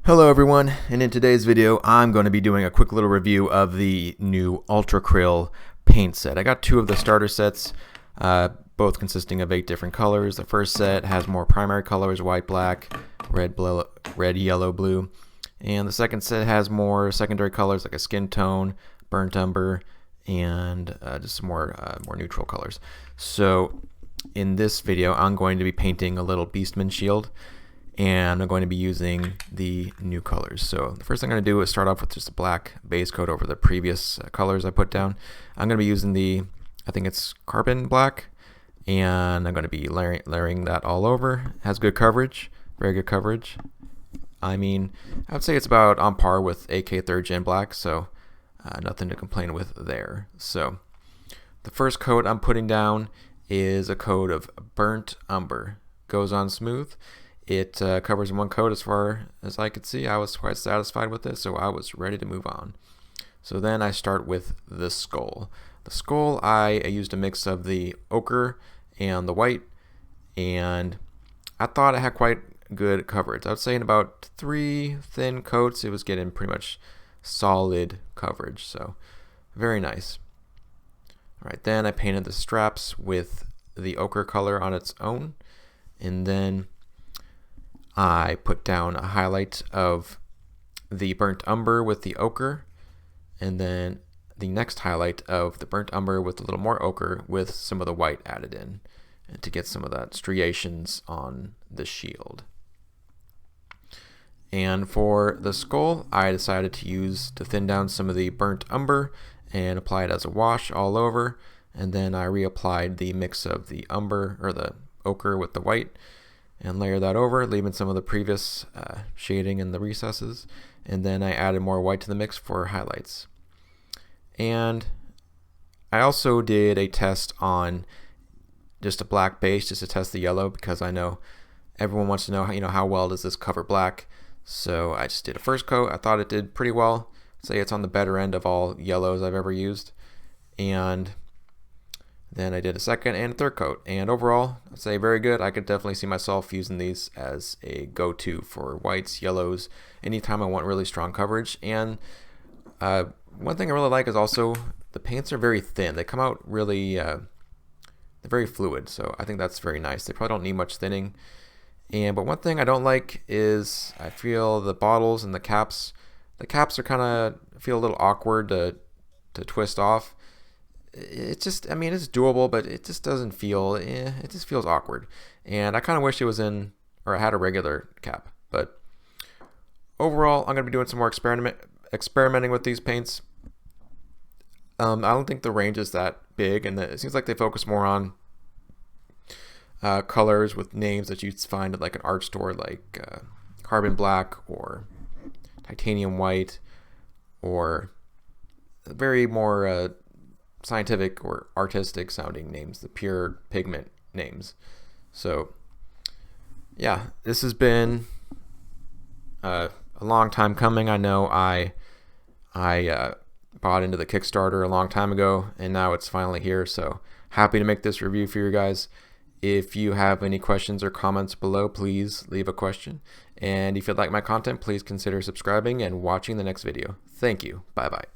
Hello everyone, and in today's video I'm going to be doing a quick little review of the new Ultracryl paint set. I got two of the starter sets, both consisting of 8 different colors. The first set has more primary colors, white, black, red, yellow, blue. And the second set has more secondary colors like a skin tone, burnt umber, and just some more neutral colors. So in this video I'm going to be painting a little Beastman shield, and I'm going to be using the new colors. So the first thing I'm going to do is start off with just a black base coat over the previous colors I put down. I'm going to be using I think it's carbon black, and I'm going to be layering that all over. It has good coverage, very good coverage. I mean, I would say it's about on par with AK 3rd Gen black, so nothing to complain with there. So the first coat I'm putting down is a coat of burnt umber. Goes on smooth. It covers in one coat as far as I could see. I was quite satisfied with it, so I was ready to move on. So then I start with the skull. The skull, I used a mix of the ochre and the white, and I thought it had quite good coverage. I would say in about 3 thin coats, it was getting pretty much solid coverage, so very nice. All right, then I painted the straps with the ochre color on its own, and then I put down a highlight of the burnt umber with the ochre, and then the next highlight of the burnt umber with a little more ochre with some of the white added in, and to get some of that striations on the shield. And for the skull, I decided to thin down some of the burnt umber and apply it as a wash all over, and then I reapplied the mix of the umber or the ochre with the white and layer that over, leaving some of the previous shading in the recesses, and then I added more white to the mix for highlights. And I also did a test on just a black base just to test the yellow, because I know everyone wants to know how well does this cover black. So I just did a first coat. I thought it did pretty well. I'd say it's on the better end of all yellows I've ever used. And then I did a second and a third coat, and overall I'd say very good. I could definitely see myself using these as a go-to for whites, yellows, anytime I want really strong coverage. And one thing I really like is also the paints are very thin. They come out really, they're very fluid, so I think that's very nice. They probably don't need much thinning. But one thing I don't like is I feel the bottles and the caps are kind of feel a little awkward to twist off. It just, I mean, it's doable, but it just doesn't feel, it just feels awkward. And I kind of wish it was I had a regular cap. But overall, I'm going to be doing some more experimenting with these paints. I don't think the range is that big, and it seems like they focus more on colors with names that you'd find at like an art store, like carbon black or titanium white, or very more scientific or artistic sounding names, the pure pigment names. So yeah, this has been a long time coming. I know I bought into the Kickstarter a long time ago, and now it's finally here, so happy to make this review for you guys. If you have any questions or comments below, please leave a question, and if you like my content, please consider subscribing and watching the next video. Thank you. Bye bye.